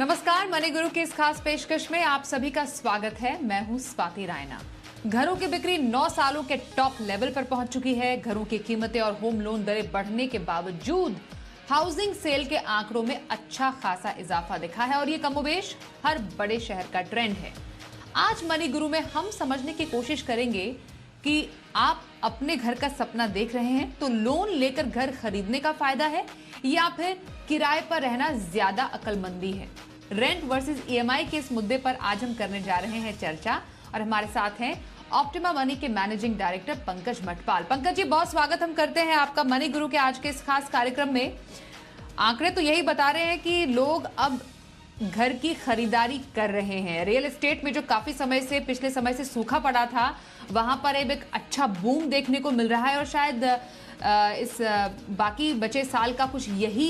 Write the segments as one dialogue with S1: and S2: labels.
S1: नमस्कार, मनी गुरु की इस खास पेशकश में आप सभी का स्वागत है। मैं हूं स्वाति रायना। घरों की बिक्री 9 सालों के टॉप लेवल पर पहुंच चुकी है। घरों की कीमतें और होम लोन दरें बढ़ने के बावजूद हाउसिंग सेल के आंकड़ों में अच्छा खासा इजाफा दिखा है और ये कमोबेश हर बड़े शहर का ट्रेंड है। आज मनी गुरु में हम समझने की कोशिश करेंगे कि आप अपने घर का सपना देख रहे हैं तो लोन लेकर घर खरीदने का फायदा है या फिर किराए पर रहना ज्यादा अक्लमंदी है। रेंट वर्सेस ईएमआई के इस मुद्दे पर आज हम करने जा रहे हैं चर्चा और हमारे साथ हैं ऑप्टिमा मनी के मैनेजिंग डायरेक्टर पंकज मटपाल। पंकज जी, बहुत स्वागत हम करते हैं आपका मनी गुरु के आज के इस खास कार्यक्रम में। आंकड़े तो यही बता रहे हैं कि लोग अब घर की खरीदारी कर रहे हैं। रियल एस्टेट में जो काफी समय से पिछले समय से सूखा पड़ा था, वहां पर अब एक अच्छा बूम देखने को मिल रहा है और शायद इस बाकी बचे साल का कुछ यही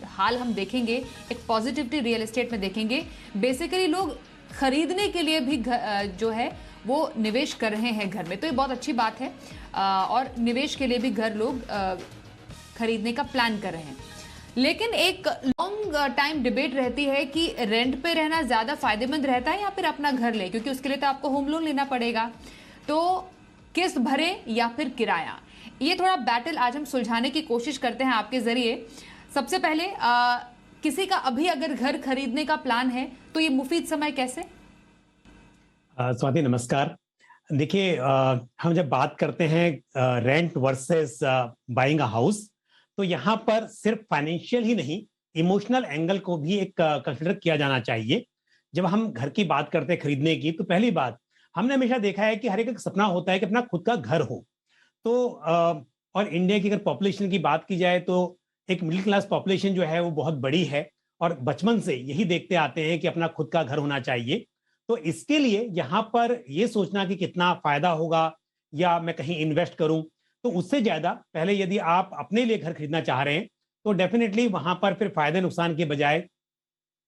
S1: हाल हम देखेंगे। एक पॉजिटिविटी रियल एस्टेट में देखेंगे। बेसिकली लोग खरीदने के लिए भी जो है वो निवेश कर रहे हैं घर में, तो ये बहुत अच्छी बात है। और निवेश के लिए भी घर लोग खरीदने का प्लान कर रहे हैं। लेकिन एक लॉन्ग टाइम डिबेट रहती है कि रेंट पे रहना ज्यादा फायदेमंद रहता है या फिर अपना घर ले, क्योंकि उसके लिए तो आपको होम लोन लेना पड़ेगा। तो किस्त भरे या फिर किराया, ये थोड़ा बैटल आज हम सुलझाने की कोशिश करते हैं आपके जरिए। सबसे पहले किसी का अभी अगर घर खरीदने का प्लान है तो ये मुफीद समय कैसे?
S2: स्वाति नमस्कार। देखिए, हम जब बात करते हैं rent versus buying a house, तो यहाँ पर सिर्फ फाइनेंशियल ही नहीं, इमोशनल एंगल को भी एक कंसिडर किया जाना चाहिए। जब हम घर की बात करते हैं खरीदने की, तो पहली बात हमने हमेशा देखा है कि हर एक सपना होता है कि अपना खुद का घर हो। तो और इंडिया की अगर पॉपुलेशन की बात की जाए तो एक मिडिल क्लास पॉपुलेशन जो है वो बहुत बड़ी है और बचपन से यही देखते आते हैं कि अपना खुद का घर होना चाहिए। तो इसके लिए यहाँ पर ये सोचना कि कितना फायदा होगा या मैं कहीं इन्वेस्ट करूं, तो उससे ज्यादा पहले यदि आप अपने लिए घर खरीदना चाह रहे हैं तो डेफिनेटली वहां पर फिर फायदे नुकसान के बजाय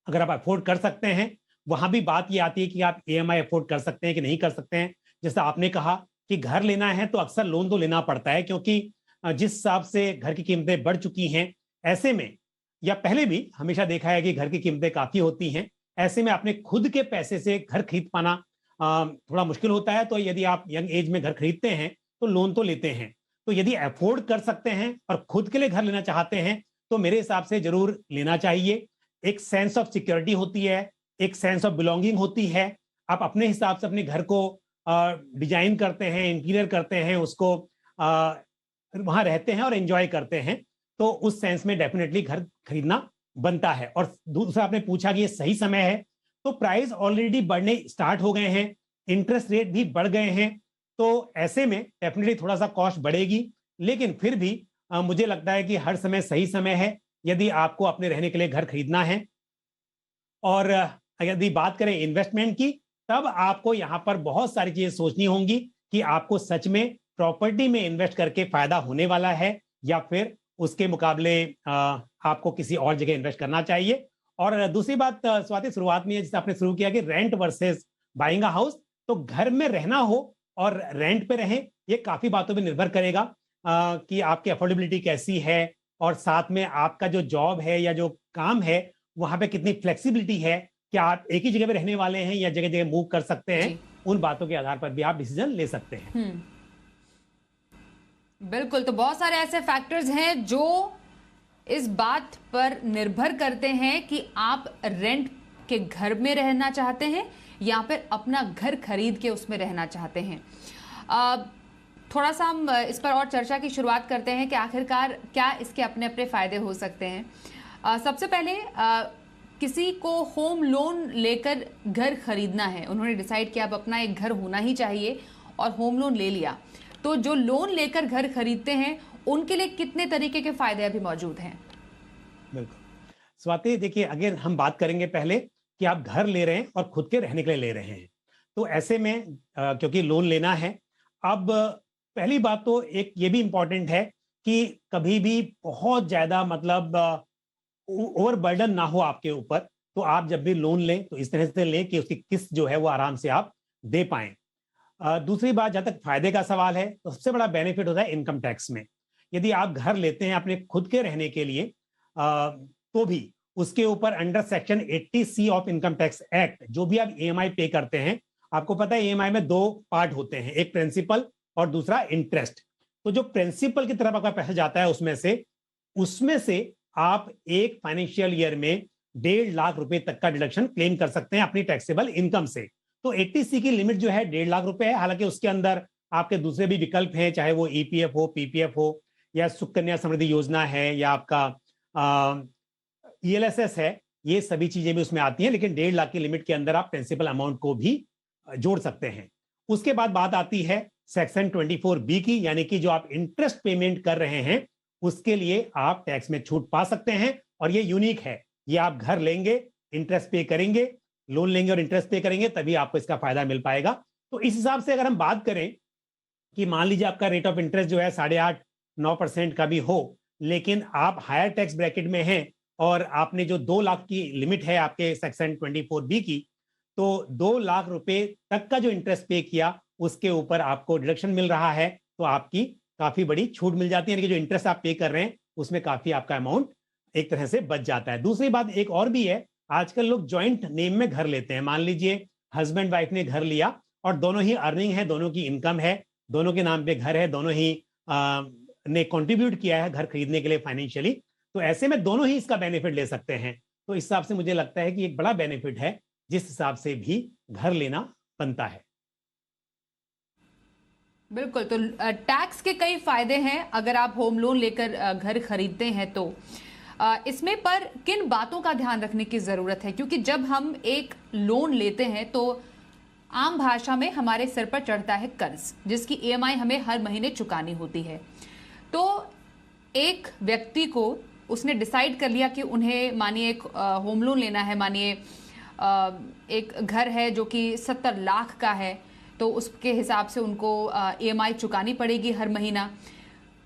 S2: अगर आप अफोर्ड कर सकते हैं, वहां भी बात ये आती है कि आप ईएमआई अफोर्ड कर सकते हैं कि नहीं कर सकते हैं। जैसे आपने कहा कि घर लेना है तो अक्सर लोन तो लेना पड़ता है, क्योंकि जिस हिसाब से घर की कीमतें बढ़ चुकी हैं, ऐसे में या पहले भी हमेशा देखा है कि घर की कीमतें काफी होती हैं। ऐसे में अपने खुद के पैसे से घर खरीद पाना थोड़ा मुश्किल होता है। तो यदि आप यंग एज में घर खरीदते हैं तो लोन तो लेते हैं। तो यदि अफोर्ड कर सकते हैं और खुद के लिए घर लेना चाहते हैं तो मेरे हिसाब से जरूर लेना चाहिए। एक सेंस ऑफ सिक्योरिटी होती है, एक सेंस ऑफ बिलोंगिंग होती है। आप अपने हिसाब से अपने घर को डिजाइन करते हैं, इंटीरियर करते हैं, उसको वहां रहते हैं और एंजॉय करते हैं। तो उस सेंस में डेफिनेटली घर खरीदना बनता है। और दूसरा आपने पूछा कि ये सही समय है, तो प्राइस ऑलरेडी बढ़ने स्टार्ट हो गए हैं, इंटरेस्ट रेट भी बढ़ गए हैं। तो ऐसे में डेफिनेटली थोड़ा सा कॉस्ट बढ़ेगी, लेकिन फिर भी मुझे लगता है कि हर समय सही समय है यदि आपको अपने रहने के लिए घर खरीदना है। और यदि बात करें इन्वेस्टमेंट की, तब आपको यहाँ पर बहुत सारी चीजें सोचनी होंगी कि आपको सच में प्रॉपर्टी में इन्वेस्ट करके फायदा होने वाला है या फिर उसके मुकाबले आपको किसी और जगह इन्वेस्ट करना चाहिए। और दूसरी बात स्वाति, शुरुआत में जैसे आपने शुरू किया कि rent versus buying a house, तो घर में रहना हो और रेंट पे रहें, ये काफी बातों पे निर्भर करेगा कि आपकी अफोर्डेबिलिटी कैसी है और साथ में आपका जो जॉब है या जो काम है वहां पे कितनी फ्लेक्सिबिलिटी है, क्या आप एक ही जगह पे रहने वाले हैं या जगह जगह मूव कर सकते हैं। उन बातों के आधार पर भी आप डिसीजन ले सकते हैं।
S1: बिल्कुल। तो बहुत सारे ऐसे फैक्टर्स हैं जो इस बात पर निर्भर करते हैं कि आप रेंट के घर में रहना चाहते हैं या फिर अपना घर खरीद के उसमें रहना चाहते हैं। थोड़ा सा हम इस पर और चर्चा की शुरुआत करते हैं कि आखिरकार क्या इसके अपने अपने फायदे हो सकते हैं। सबसे पहले किसी को होम लोन लेकर घर खरीदना है, उन्होंने डिसाइड किया अब अपना एक घर होना ही चाहिए और होम लोन ले लिया, तो जो लोन लेकर घर खरीदते हैं उनके लिए कितने तरीके के फायदे अभी मौजूद हैं?
S2: बिल्कुल स्वाति, देखिए अगर हम बात करेंगे पहले कि आप घर ले रहे हैं और खुद के रहने के लिए ले रहे हैं, तो ऐसे में क्योंकि लोन लेना है, अब पहली बात तो एक ये भी इंपॉर्टेंट है कि कभी भी बहुत ज्यादा मतलब ओवर बर्डन ना हो आपके ऊपर। तो आप जब भी लोन लें तो इस तरह से लें कि उसकी किस्त जो है वो आराम से आप दे पाएं। दूसरी बात, जहां तक फायदे का सवाल है, तो सबसे बड़ा बेनिफिट होता है इनकम टैक्स में। यदि आप घर लेते हैं अपने खुद के रहने के लिए तो भी उसके ऊपर under section 80C of income tax act जो भी आप ईएमआई पे करते हैं, आपको पता है ईएमआई में दो पार्ट होते हैं, एक प्रिंसिपल और दूसरा इंटरेस्ट। तो जो प्रिंसिपल की तरफ आपका पैसा जाता है उसमें से आप एक फाइनेंशियल ईयर में 1.5 लाख रुपए तक का डिडक्शन क्लेम कर सकते हैं अपनी टैक्सेबल इनकम से। तो 80C की लिमिट जो है 1.5 लाख रुपए है। हालांकि उसके अंदर आपके दूसरे भी विकल्प हैं, चाहे वो ईपीएफ हो, पीपीएफ हो, या सुकन्या समृद्धि योजना है, या आपका ईएलएसएस है, ये सभी चीजें भी उसमें आती हैं। लेकिन 1.5 लाख की लिमिट के अंदर आप प्रिंसिपल अमाउंट को भी जोड़ सकते हैं। उसके बाद बात आती है सेक्शन 24B की, यानी कि जो आप इंटरेस्ट पेमेंट कर रहे हैं उसके लिए आप टैक्स में छूट पा सकते हैं। और ये यूनिक है, ये आप घर लेंगे, इंटरेस्ट पे करेंगे, लोन लेंगे और इंटरेस्ट पे करेंगे, तभी आपको इसका फायदा मिल पाएगा। तो इस हिसाब से अगर हम बात करें कि मान लीजिए आपका रेट ऑफ इंटरेस्ट जो है 8.5-9% का भी हो, लेकिन आप हायर टैक्स ब्रैकेट में हैं और आपने जो 2 लाख की लिमिट है आपके सेक्शन 24B की, तो 2 लाख रुपए तक का जो इंटरेस्ट पे किया उसके ऊपर आपको डिडक्शन मिल रहा है, तो आपकी काफी बड़ी छूट मिल जाती है। यानी कि जो इंटरेस्ट आप पे कर रहे हैं उसमें काफी आपका अमाउंट एक तरह से बच जाता है। दूसरी बात एक और भी है, आजकल लोग ज्वाइंट नेम में घर लेते हैं। मान लीजिए हस्बैंड वाइफ ने घर लिया और दोनों ही अर्निंग है, दोनों की इनकम है, दोनों के नाम पे घर है, दोनों ही ने कंट्रीब्यूट किया है घर खरीदने के लिए फाइनेंशियली, तो ऐसे में दोनों ही इसका बेनिफिट ले सकते हैं। तो इस हिसाब से मुझे लगता है कि एक बड़ा बेनिफिट है जिस हिसाब से भी घर लेना बनता है।
S1: बिल्कुल। तो टैक्स के कई फायदे हैं अगर आप होम लोन लेकर घर खरीदते हैं तो इसमें पर किन बातों का ध्यान रखने की जरूरत है? क्योंकि जब हम एक लोन लेते हैं तो आम भाषा में हमारे सिर पर चढ़ता है कर्ज, जिसकी ईएमआई हमें हर महीने चुकानी होती है। तो एक व्यक्ति को उसने डिसाइड कर लिया कि उन्हें मानिए एक होम लोन लेना है, मानिए एक घर है जो कि 70 लाख का है, तो उसके हिसाब से उनको ईएमआई चुकानी पड़ेगी हर महीना।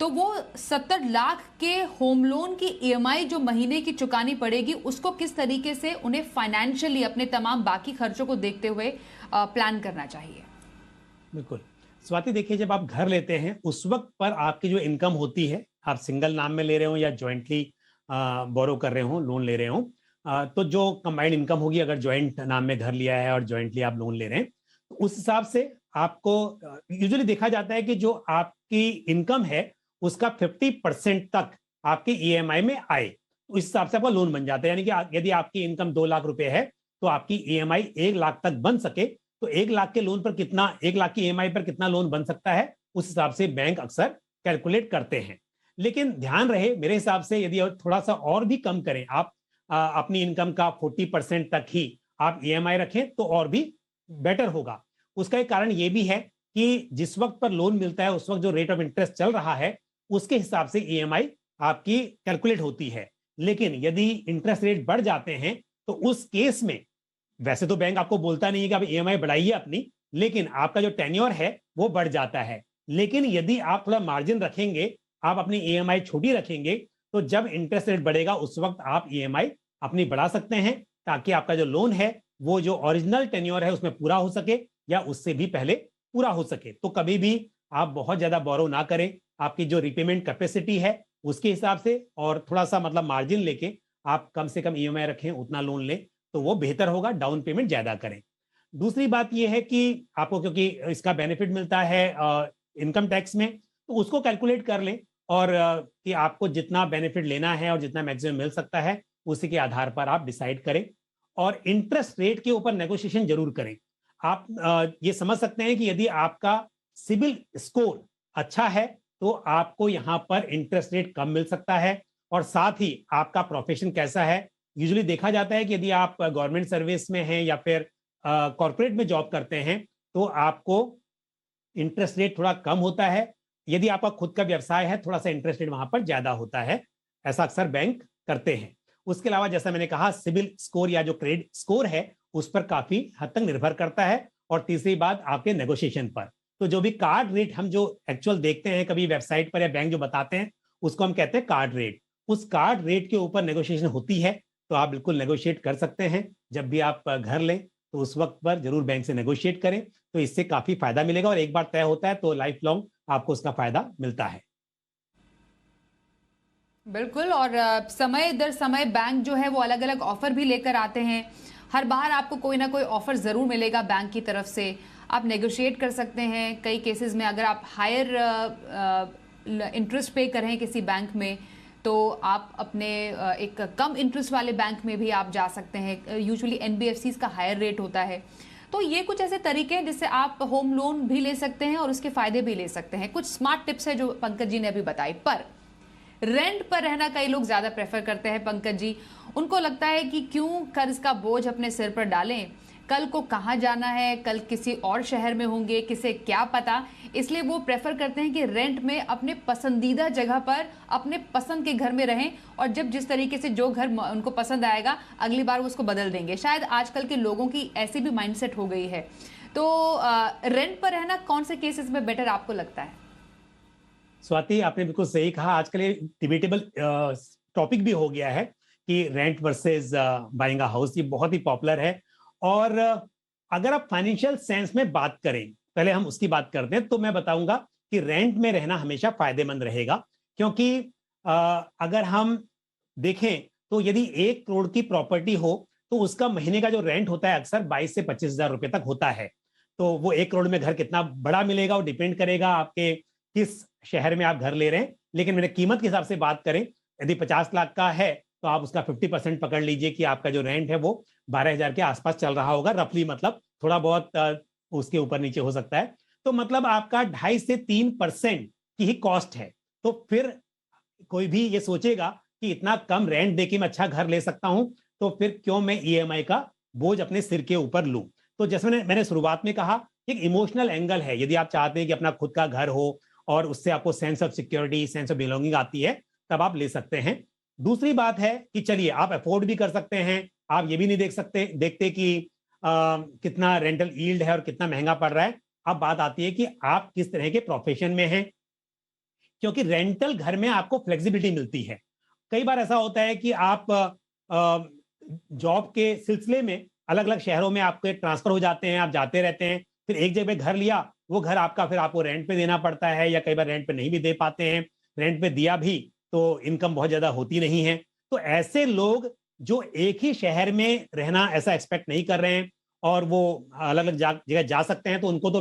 S1: तो वो 70 लाख के होम लोन की ईएमआई जो महीने की चुकानी पड़ेगी, उसको किस तरीके से उन्हें फाइनेंशियली अपने तमाम बाकी खर्चों को देखते हुए प्लान करना चाहिए?
S2: बिल्कुल स्वाति, देखिए जब आप घर लेते हैं उस वक्त पर आपकी जो इनकम होती है, आप सिंगल नाम में ले रहे हो या ज्वाइंटली बोरो कर रहे हो, लोन ले रहे हो, तो जो कंबाइंड इनकम होगी, अगर ज्वाइंट नाम में घर लिया है और ज्वाइंटली आप लोन ले रहे हैं, तो उस हिसाब से आपको यूजुअली देखा जाता है कि जो आपकी इनकम है उसका 50% तक आपकी ईएमआई में आए, तो इस हिसाब से आपका लोन बन जाता है। यानी कि यदि आपकी इनकम 2 लाख रुपए है तो आपकी ईएमआई 1 लाख तक बन सके, तो 1 लाख के लोन पर कितना, 1 लाख की ईएमआई पर कितना लोन बन सकता है, उस हिसाब से बैंक अक्सर कैलकुलेट करते हैं। लेकिन ध्यान रहे, मेरे हिसाब से यदि थोड़ा सा और भी कम करें आप, अपनी इनकम का 40% तक ही आप ईएमआई रखें तो और भी बेटर होगा। उसका एक कारण यह भी है कि जिस वक्त पर लोन मिलता है उस वक्त जो रेट ऑफ इंटरेस्ट चल रहा है उसके हिसाब से ईएमआई आपकी कैलकुलेट होती है। लेकिन यदि इंटरेस्ट रेट बढ़ जाते हैं तो उस केस में, वैसे तो बैंक आपको बोलता नहीं है कि आप ईएमआई बढ़ाइए अपनी, लेकिन आपका जो टेन्योर है वो बढ़ जाता है। लेकिन यदि आप थोड़ा मार्जिन रखेंगे, आप अपनी ईएमआई छोटी रखेंगे, तो जब इंटरेस्ट रेट बढ़ेगा उस वक्त आप ईएमआई अपनी बढ़ा सकते हैं, ताकि आपका जो लोन है वो जो ओरिजिनल टेन्योर है उसमें पूरा हो सके या उससे भी पहले पूरा हो सके। तो कभी भी आप बहुत ज्यादा बोरो ना करें, आपकी जो रिपेमेंट कैपेसिटी है उसके हिसाब से, और थोड़ा सा मतलब मार्जिन लेके आप कम से कम ईएमआई रखें, उतना लोन लें तो वो बेहतर होगा, डाउन पेमेंट ज्यादा करें। दूसरी बात यह है कि आपको क्योंकि इसका बेनिफिट मिलता है इनकम टैक्स में, तो उसको कैलकुलेट कर लें और कि आपको जितना बेनिफिट लेना है और जितना मैक्सिमम मिल सकता है उसी के आधार पर आप डिसाइड करें। और इंटरेस्ट रेट के ऊपर नेगोशिएशन जरूर करें। आप ये समझ सकते हैं कि यदि आपका सिबिल स्कोर अच्छा है तो आपको यहां पर इंटरेस्ट रेट कम मिल सकता है, और साथ ही आपका प्रोफेशन कैसा है। यूजुअली देखा जाता है कि यदि आप गवर्नमेंट सर्विस में हैं या फिर कॉर्पोरेट में जॉब करते हैं तो आपको इंटरेस्ट रेट थोड़ा कम होता है। यदि आपका खुद का व्यवसाय है, थोड़ा सा इंटरेस्ट रेट वहां पर ज्यादा होता है, ऐसा अक्सर बैंक करते हैं। उसके अलावा जैसा मैंने कहा, सिबिल स्कोर या जो क्रेडिट स्कोर है उस पर काफी हद तक निर्भर करता है। और तीसरी बात आपके नेगोशिएशन पर। तो जो भी कार्ड रेट हम जो एक्चुअल देखते हैं कभी वेबसाइट पर या बैंक जो बताते हैं उसको हम कहते हैं कार्ड रेट। उस कार्ड रेट के ऊपर नेगोशिएशन होती है, तो आप बिल्कुल नेगोशिएट कर सकते हैं। जब भी आप घर लें तो उस वक्त पर जरूर बैंक से नेगोशिएट करें, तो इससे काफी फायदा मिलेगा, और एक बार तय होता है तो लाइफ लॉन्ग आपको उसका फायदा मिलता है।
S1: बिल्कुल। और समय दर समय बैंक जो है वो अलग अलग ऑफर भी लेकर आते हैं। हर बार आपको कोई ना कोई ऑफर ज़रूर मिलेगा बैंक की तरफ से। आप नेगोशिएट कर सकते हैं। कई केसेस में अगर आप हायर इंटरेस्ट पे करें किसी बैंक में, तो आप अपने एक कम इंटरेस्ट वाले बैंक में भी आप जा सकते हैं। यूजुअली एनबीएफसीज का हायर रेट होता है। तो ये कुछ ऐसे तरीके हैं जिससे आप होम लोन भी ले सकते हैं और उसके फायदे भी ले सकते हैं। कुछ स्मार्ट टिप्स है जो पंकज जी ने अभी बताई। पर रेंट पर रहना कई लोग ज्यादा प्रेफर करते हैं पंकज जी। उनको लगता है कि क्यों कर्ज का बोझ अपने सिर पर डालें, कल को कहाँ जाना है, कल किसी और शहर में होंगे, किसे क्या पता। इसलिए वो प्रेफर करते हैं कि रेंट में अपने पसंदीदा जगह पर अपने पसंद के घर में रहें, और जब जिस तरीके से जो घर उनको पसंद आएगा अगली बार वो उसको बदल देंगे। शायद आजकल के लोगों की ऐसी भी माइंडसेट हो गई है। तो रेंट पर रहना कौन से केसेस में बेटर आपको लगता है?
S2: स्वाति, आपने बिल्कुल सही कहा। आजकल ये डिबेटेबल टॉपिक भी हो गया है कि rent versus buying a house, ये बहुत ही पॉपुलर है। और अगर आप फाइनेंशियल सेंस में बात करें, पहले हम उसकी बात करते हैं, तो मैं बताऊंगा कि रेंट में रहना हमेशा फायदेमंद रहेगा। क्योंकि अगर हम देखें तो यदि 1 करोड़ की प्रॉपर्टी हो तो उसका महीने का जो रेंट होता है अक्सर 22 से 25 हजार रुपए तक होता है। तो वो 1 करोड़ में घर कितना बड़ा मिलेगा वो डिपेंड करेगा आपके किस शहर में आप घर ले रहे हैं। लेकिन मेरे कीमत के हिसाब से बात करें, यदि 50 लाख का है तो आप उसका 50% पकड़ लीजिए कि आपका जो रेंट है वो 12,000 के आसपास चल रहा होगा रफली। मतलब थोड़ा बहुत उसके ऊपर नीचे हो सकता है। तो मतलब आपका 2.5 से 3% की ही कॉस्ट है। तो फिर कोई भी ये सोचेगा कि इतना कम रेंट देके मैं अच्छा घर ले सकता हूं, तो फिर क्यों मैं ईएमआई का बोझ अपने सिर के ऊपर लूं। तो जैसे मैंने शुरुआत में कहा, एक इमोशनल एंगल है। यदि आप चाहते हैं कि अपना खुद का घर हो और उससे आपको sense of security, sense of belonging आती है, तब आप ले सकते हैं। दूसरी बात है कि चलिए आप अफोर्ड भी कर सकते हैं, आप ये भी नहीं देखते कि कितना रेंटल यील्ड है और कितना महंगा पड़ रहा है। अब बात आती है कि आप किस तरह के प्रोफेशन में हैं, क्योंकि रेंटल घर में आपको फ्लेक्सिबिलिटी मिलती है। कई बार ऐसा होता है कि आप जॉब के सिलसिले में अलग अलग शहरों में आपके ट्रांसफर हो जाते हैं, आप जाते रहते हैं, फिर एक जगह घर लिया, वो घर आपका फिर आपको रेंट पे देना पड़ता है, या कई बार रेंट पे नहीं भी दे पाते हैं। रेंट पे दिया भी तो इनकम बहुत ज्यादा होती नहीं है। तो ऐसे लोग जो एक ही शहर में रहना ऐसा एक्सपेक्ट नहीं कर रहे हैं और वो अलग अलग जगह जा सकते हैं, तो उनको तो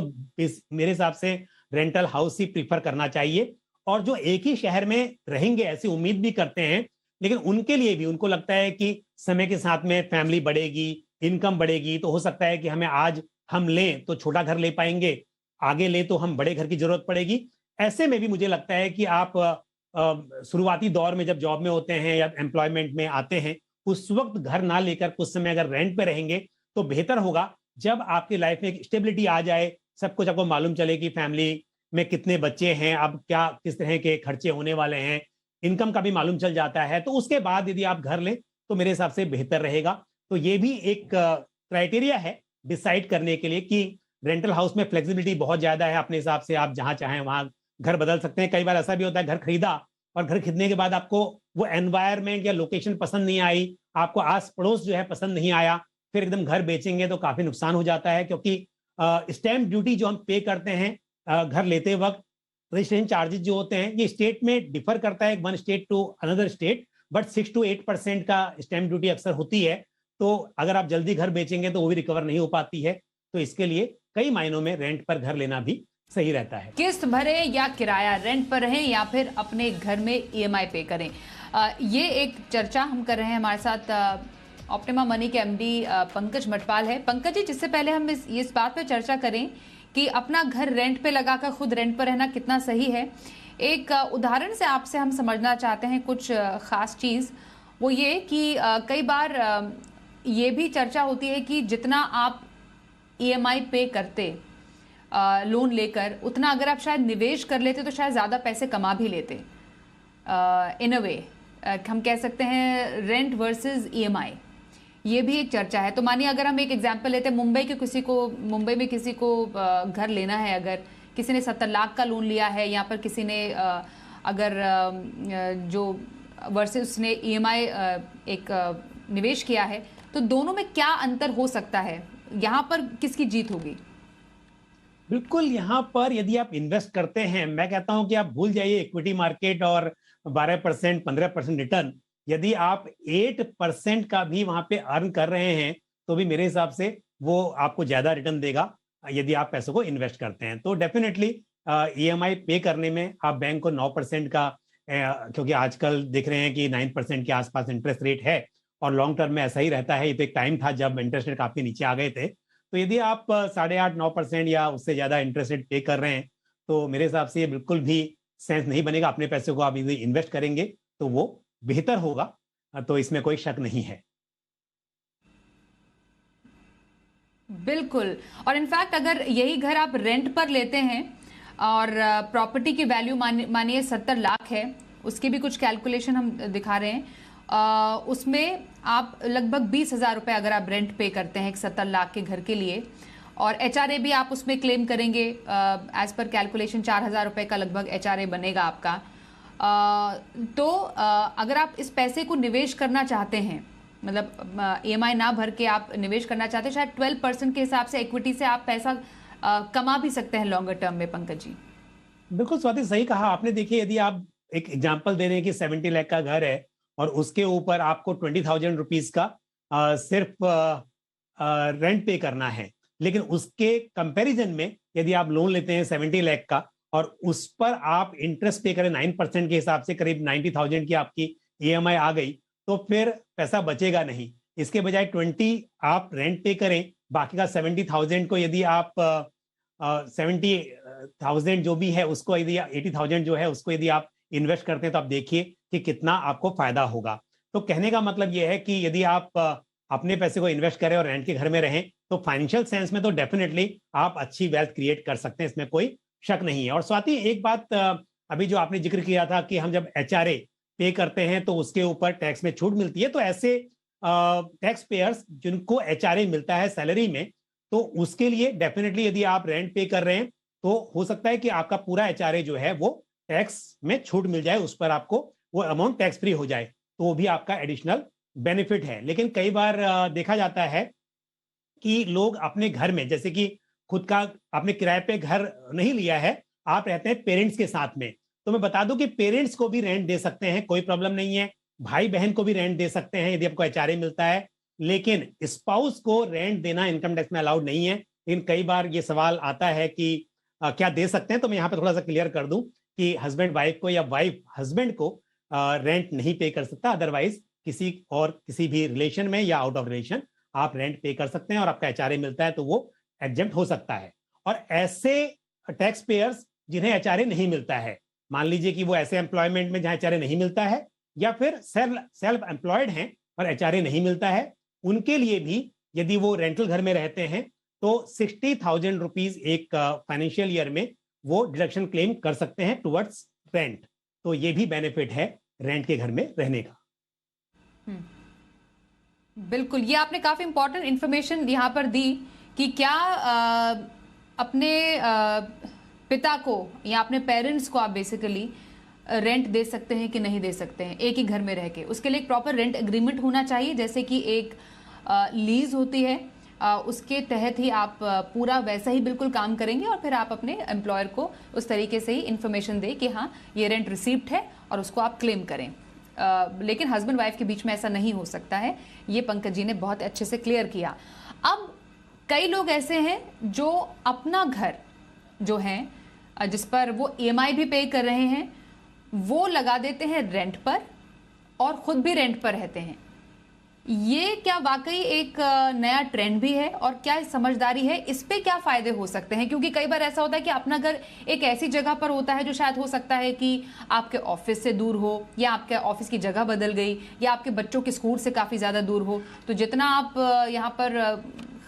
S2: मेरे हिसाब से रेंटल हाउस ही प्रीफर करना चाहिए। और जो एक ही शहर में रहेंगे ऐसी उम्मीद भी करते हैं, लेकिन उनके लिए भी उनको लगता है कि समय के साथ में फैमिली बढ़ेगी, इनकम बढ़ेगी, तो हो सकता है कि हमें आज हम लें तो छोटा घर ले पाएंगे, आगे ले तो हम बड़े घर की जरूरत पड़ेगी। ऐसे में भी मुझे लगता है कि आप शुरुआती दौर में जब जॉब में होते हैं या एम्प्लॉयमेंट में आते हैं, उस वक्त घर ना लेकर कुछ समय अगर रेंट पे रहेंगे तो बेहतर होगा। जब आपकी लाइफ में एक स्टेबिलिटी आ जाए, सब कुछ आपको मालूम चले कि फैमिली में कितने बच्चे हैं, अब क्या किस तरह के खर्चे होने वाले हैं, इनकम का भी मालूम चल जाता है, तो उसके बाद यदि आप घर लें तो मेरे हिसाब से बेहतर रहेगा। तो ये भी एक क्राइटेरिया है डिसाइड करने के लिए कि रेंटल हाउस में फ्लेक्सिबिलिटी बहुत ज्यादा है, अपने हिसाब से आप जहां चाहें वहां घर बदल सकते हैं। कई बार ऐसा भी होता है घर खरीदा और घर खरीदने के बाद आपको वो एनवायरमेंट या लोकेशन पसंद नहीं आई, आपको आस पड़ोस जो है पसंद नहीं आया, फिर एकदम घर बेचेंगे तो काफी नुकसान हो जाता है। क्योंकि स्टैंप ड्यूटी जो हम पे करते हैं घर लेते वक्त, रजिस्ट्रेशन चार्जेस जो होते हैं, ये स्टेट में डिफर करता है, one state to another state, but 6 to 8% का स्टैंप ड्यूटी अक्सर होती है। तो अगर आप जल्दी घर बेचेंगे तो वो भी रिकवर नहीं हो पाती है। तो इसके लिए कई मायनों में रेंट पर घर लेना भी सही रहता है।
S1: किस्त भरे या किराया, रेंट पर रहें या फिर अपने घर में ईएमआई पे करें, ये एक चर्चा हम कर रहे हैं। हमारे साथ ऑप्टिमा मनी के एमडी पंकज मटवाल है। पंकज जी, जिससे पहले हम इस बात पे चर्चा करें कि अपना घर रेंट पे लगाकर खुद रेंट पर रहना कितना सही है, एक उदाहरण से आपसे हम समझना चाहते हैं कुछ खास चीज़। वो ये कि कई बार ये भी चर्चा होती है कि जितना आप ईएमआई पे करते लोन लेकर, उतना अगर आप शायद निवेश कर लेते तो शायद ज़्यादा पैसे कमा भी लेते। इन अ वे हम कह सकते हैं रेंट वर्सेस ईएमआई, ये भी एक चर्चा है। तो मानिए अगर हम एक एग्जांपल लेते हैं, मुंबई में किसी को घर लेना है, अगर किसी ने 70 लाख का लोन लिया है, यहाँ पर किसी ने अगर जो वर्सेस उसने ईएमआई एक निवेश किया है, तो दोनों में क्या अंतर हो सकता है, यहाँ पर किसकी जीत होगी?
S2: बिल्कुल, यहाँ पर यदि आप इन्वेस्ट करते हैं, मैं कहता हूं कि आप भूल जाइए इक्विटी मार्केट और 12% 15% रिटर्न। यदि आप 8% का भी वहां पे अर्न कर रहे हैं तो भी मेरे हिसाब से वो आपको ज्यादा रिटर्न देगा यदि आप पैसों को इन्वेस्ट करते हैं। तो डेफिनेटली ईएमआई पे करने में आप बैंक को 9% का क्योंकि आजकल देख रहे हैं कि 9% के आसपास इंटरेस्ट रेट है और लॉन्ग टर्म में ऐसा ही रहता है। ये तो एक टाइम था जब इंटरेस्ट रेट काफी नीचे आ गए थे। तो यदि आप 8.5-9% या उससे ज्यादा इंटरेस्ट रेट पे कर रहे हैं तो मेरे हिसाब से ये बिल्कुल भी सेंस नहीं बनेगा। अपने पैसे को आप यदि इन्वेस्ट करेंगे तो वो बेहतर होगा, तो इसमें कोई शक नहीं है।
S1: बिल्कुल। और इनफैक्ट अगर यही घर आप रेंट पर लेते हैं और प्रॉपर्टी की वैल्यू मानिए 70 लाख है, उसकी भी कुछ कैलकुलेशन हम दिखा रहे हैं। उसमें आप लगभग 20,000 रुपए अगर आप रेंट पे करते हैं एक 70 लाख के घर के लिए, और एचआरए भी आप उसमें क्लेम करेंगे एज पर कैलकुलेशन 4,000 रुपए का लगभग एचआरए बनेगा आपका। तो अगर आप इस पैसे को निवेश करना चाहते हैं, मतलब ईएमआई ना भर के आप निवेश करना चाहते हैं, शायद 12% के हिसाब से इक्विटी से आप पैसा कमा भी सकते हैं लॉन्गर टर्म में। पंकज जी
S2: बिल्कुल स्वाति, सही कहा आपने। देखिए, यदि आप एक एग्जांपल दे रहे हैं कि 70 लाख का घर है और उसके ऊपर आपको 20,000 रुपीज का सिर्फ रेंट पे करना है, लेकिन उसके कंपैरिजन में यदि आप लोन लेते हैं 70 लाख का और उस पर आप इंटरेस्ट पे करें 9% के हिसाब से, करीब 90,000 की आपकी ईएमआई आ गई, तो फिर पैसा बचेगा नहीं। इसके बजाय 20 आप रेंट पे करें, बाकी का 70,000 को यदि आप 70,000 जो भी है उसको यदि 80,000 जो है उसको यदि आप इन्वेस्ट करते हैं तो आप देखिए कि कितना आपको फायदा होगा। तो कहने का मतलब यह है कि यदि आप अपने पैसे को इन्वेस्ट करें और रेंट के घर में रहें तो फाइनेंशियल सेंस में तो डेफिनेटली आप अच्छी वेल्थ क्रिएट कर सकते हैं, इसमें कोई शक नहीं है। और स्वाति, एक बात अभी जो आपने जिक्र किया था कि हम जब एचआरए पे करते हैं तो उसके ऊपर टैक्स में छूट मिलती है, तो ऐसे टैक्स पेयर्स जिनको एचआरए मिलता है सैलरी में, तो उसके लिए डेफिनेटली यदि आप रेंट पे कर रहे हैं तो हो सकता है कि आपका पूरा एचआरए जो है वो टैक्स में छूट मिल जाए, उस पर आपको वो अमाउंट टैक्स फ्री हो जाए, तो वो भी आपका एडिशनल बेनिफिट है। लेकिन कई बार देखा जाता है कि लोग अपने घर में, जैसे कि खुद का आपने किराए पे घर नहीं लिया है, आप रहते हैं पेरेंट्स के साथ में, तो मैं बता दूं कि पेरेंट्स को भी रेंट दे सकते हैं, कोई प्रॉब्लम नहीं है। भाई बहन को भी रेंट दे सकते हैं यदि आपको एचआरए मिलता है, लेकिन स्पाउस को रेंट देना इनकम टैक्स में अलाउड नहीं है। लेकिन कई बार ये सवाल आता है कि क्या दे सकते हैं, तो मैं यहाँ पे थोड़ा सा क्लियर कर दूं कि हस्बैंड वाइफ को या वाइफ हस्बैंड को रेंट नहीं पे कर सकता। अदरवाइज किसी और किसी भी रिलेशन में या आउट ऑफ रिलेशन आप रेंट पे कर सकते हैं और आपका एचआरए मिलता है तो वो एग्जेम्प्ट हो सकता है। और ऐसे टैक्स पेयर्स जिन्हें एचआरए नहीं मिलता है, मान लीजिए कि वो ऐसे एम्प्लॉयमेंट में जहां एचआरए नहीं मिलता है या फिर सेल्फ एम्प्लॉयड हैं और एचआरए नहीं मिलता है, उनके लिए भी यदि वो रेंटल घर में रहते हैं तो 60,000 रुपीज एक फाइनेंशियल ईयर में वो डिडक्शन क्लेम कर सकते हैं टुवर्ड्स रेंट। तो ये भी बेनिफिट है रेंट के घर में रहने का।
S1: बिल्कुल, ये आपने काफी इंपॉर्टेंट इंफॉर्मेशन यहाँ पर दी कि क्या अपने पिता को या अपने पेरेंट्स को आप बेसिकली रेंट दे सकते हैं कि नहीं दे सकते हैं एक ही घर में रह के। उसके लिए एक प्रॉपर रेंट एग्रीमेंट होना चाहिए, जैसे कि एक लीज होती है, उसके तहत ही आप पूरा वैसा ही बिल्कुल काम करेंगे और फिर आप अपने एम्प्लॉयर को उस तरीके से ही इंफॉर्मेशन दें कि हाँ ये रेंट रिसीव्ड है और उसको आप क्लेम करें। लेकिन हस्बैंड वाइफ के बीच में ऐसा नहीं हो सकता है, ये पंकज जी ने बहुत अच्छे से क्लियर किया। अब कई लोग ऐसे हैं जो अपना घर जो है जिस पर वो ईएमआई भी पे कर रहे हैं वो लगा देते हैं रेंट पर और खुद भी रेंट पर रहते हैं। ये क्या वाकई एक नया ट्रेंड भी है और क्या समझदारी है? इस पे क्या फायदे हो सकते हैं? क्योंकि कई बार ऐसा होता है कि अपना घर एक ऐसी जगह पर होता है जो शायद हो सकता है कि आपके ऑफिस से दूर हो या आपके ऑफिस की जगह बदल गई या आपके बच्चों के स्कूल से काफी ज्यादा दूर हो, तो जितना आप यहाँ पर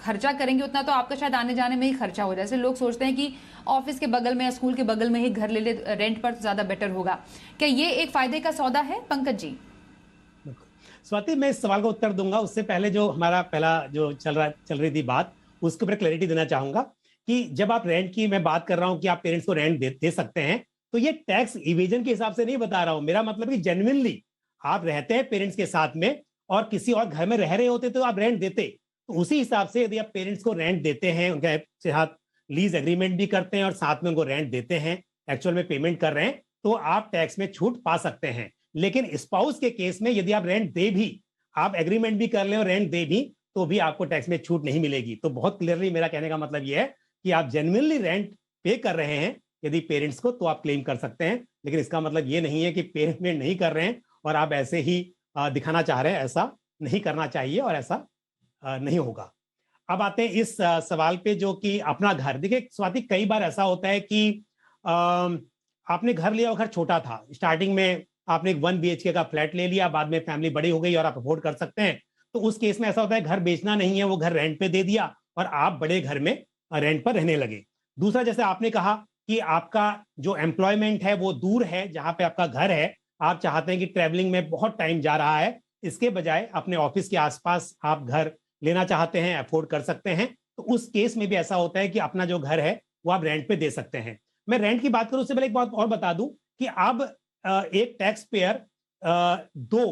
S1: खर्चा करेंगे उतना तो आपका शायद आने जाने में ही खर्चा हो जाए। जैसे लोग सोचते हैं कि ऑफिस के बगल में या स्कूल के बगल में ही घर ले ले रेंट पर, तो ज्यादा बेटर होगा। क्या ये एक फायदे का सौदा है पंकज जी?
S2: स्वाति, मैं इस सवाल का उत्तर दूंगा उससे पहले जो हमारा पहला जो चल रही थी बात, उसके ऊपर क्लैरिटी देना चाहूंगा कि जब आप रेंट की मैं बात कर रहा हूं कि आप पेरेंट्स को रेंट दे सकते हैं, तो ये टैक्स इवेजन के हिसाब से नहीं बता रहा हूं। मेरा मतलब कि जेन्युइनली आप रहते हैं पेरेंट्स के साथ में और किसी और घर में रह रहे होते तो आप रेंट देते, तो उसी हिसाब से यदि आप पेरेंट्स को रेंट देते हैं, उनके साथ लीज एग्रीमेंट भी करते हैं और साथ में उनको रेंट देते हैं, एक्चुअल में पेमेंट कर रहे हैं, तो आप टैक्स में छूट पा सकते हैं। लेकिन स्पाउस के केस में यदि आप रेंट दे भी, आप एग्रीमेंट भी कर लें और रेंट दे भी, तो भी आपको टैक्स में छूट नहीं मिलेगी। तो बहुत क्लियरली मेरा कहने का मतलब यह है कि आप जेन्युइनली रेंट पे कर रहे हैं यदि पेरेंट्स को, तो आप क्लेम कर सकते हैं। लेकिन इसका मतलब ये नहीं है कि पेमेंट नहीं कर रहे हैं और आप ऐसे ही दिखाना चाह रहे हैं। ऐसा नहीं करना चाहिए और ऐसा नहीं होगा। अब आते हैं इस सवाल पे जो कि अपना घर। देखिए स्वाति, कई बार ऐसा होता है कि आपने घर लिया और घर छोटा था, स्टार्टिंग में आपने एक 1 BHK का फ्लैट ले लिया, बाद में फैमिली बड़ी हो गई और आप अफोर्ड कर सकते हैं, तो उस केस में ऐसा होता है घर बेचना नहीं है, वो घर रेंट पे दे दिया और आप बड़े घर में रेंट पर रहने लगे। दूसरा, जैसे आपने कहा कि आपका जो एम्प्लॉयमेंट है वो दूर है, जहां पे आपका घर है, आप चाहते हैं कि ट्रैवलिंग में बहुत टाइम जा रहा है, इसके बजाय अपने ऑफिस के आसपास आप घर लेना चाहते हैं, अफोर्ड कर सकते हैं, तो उस केस में भी ऐसा होता है कि अपना जो घर है वो आप रेंट पे दे सकते हैं। मैं रेंट की बात करूं उससे पहले एक बात और बता दूं कि अब एक टैक्स पेयर 2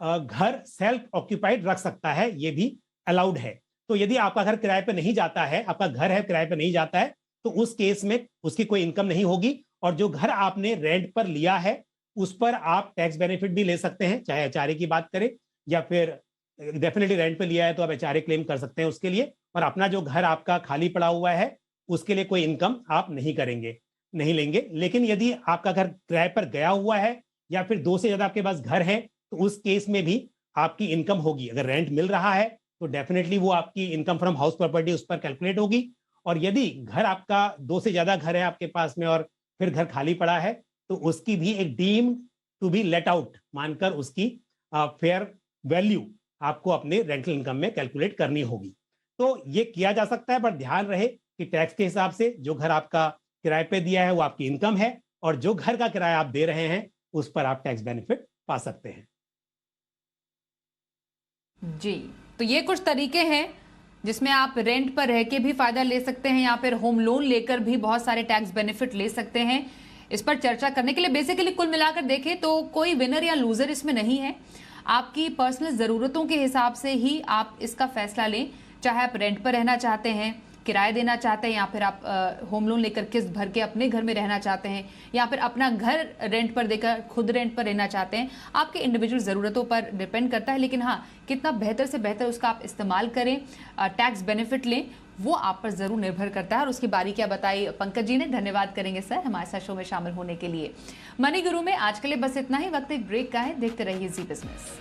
S2: घर सेल्फ ऑक्यूपाइड रख सकता है, ये भी अलाउड है। तो यदि आपका घर किराए पे नहीं जाता है, आपका घर है किराए पे नहीं जाता है, तो उस केस में उसकी कोई इनकम नहीं होगी और जो घर आपने रेंट पर लिया है उस पर आप टैक्स बेनिफिट भी ले सकते हैं, चाहे एचआरए की बात करें या फिर डेफिनेटली रेंट पे लिया है तो आप एचआरए क्लेम कर सकते हैं उसके लिए। और अपना जो घर आपका खाली पड़ा हुआ है उसके लिए कोई इनकम आप नहीं करेंगे, नहीं लेंगे। लेकिन यदि आपका घर किराए पर गया हुआ है या फिर 2 से ज्यादा आपके पास घर है, तो उस केस में भी आपकी इनकम होगी। अगर रेंट मिल रहा है तो डेफिनेटली वो आपकी इनकम फ्रॉम हाउस प्रॉपर्टी उस पर कैलकुलेट होगी। और यदि घर आपका 2 से ज्यादा घर है आपके पास में और फिर घर खाली पड़ा है, तो उसकी भी एक deemed to be let out मानकर उसकी फेयर वैल्यू आपको अपने रेंटल इनकम में कैलकुलेट करनी होगी। तो ये किया जा सकता है, पर ध्यान रहे कि टैक्स के हिसाब से जो घर आपका किराए पे दिया है वो आपकी इनकम है और जो घर का किराया आप दे रहे हैं उस पर आप टैक्स बेनिफिट पा सकते हैं।
S1: जी, तो ये कुछ तरीके हैं जिसमें आप रेंट पर रह के भी फायदा ले सकते हैं या फिर होम लोन लेकर भी बहुत सारे टैक्स बेनिफिट ले सकते हैं। इस पर चर्चा करने के लिए बेसिकली कुल मिलाकर देखें तो कोई विनर या लूजर इसमें नहीं है। आपकी पर्सनल जरूरतों के हिसाब से ही आप इसका फैसला लें, चाहे आप रेंट पर रहना चाहते हैं, किराया देना चाहते हैं या फिर आप होम लोन लेकर किस्त भर के अपने घर में रहना चाहते हैं या फिर अपना घर रेंट पर देकर खुद रेंट पर रहना चाहते हैं। आपके इंडिविजुअल ज़रूरतों पर डिपेंड करता है, लेकिन हाँ, कितना बेहतर से बेहतर उसका आप इस्तेमाल करें, टैक्स बेनिफिट लें, वो आप पर ज़रूर निर्भर करता है। और उसकी बारीकियां बताई पंकज जी ने, धन्यवाद करेंगे सर हमारे साथ शो में शामिल होने के लिए। मनी गुरु में आज के लिए बस इतना ही। वक्त एक ब्रेक का है, देखते रहिए जी बिजनेस।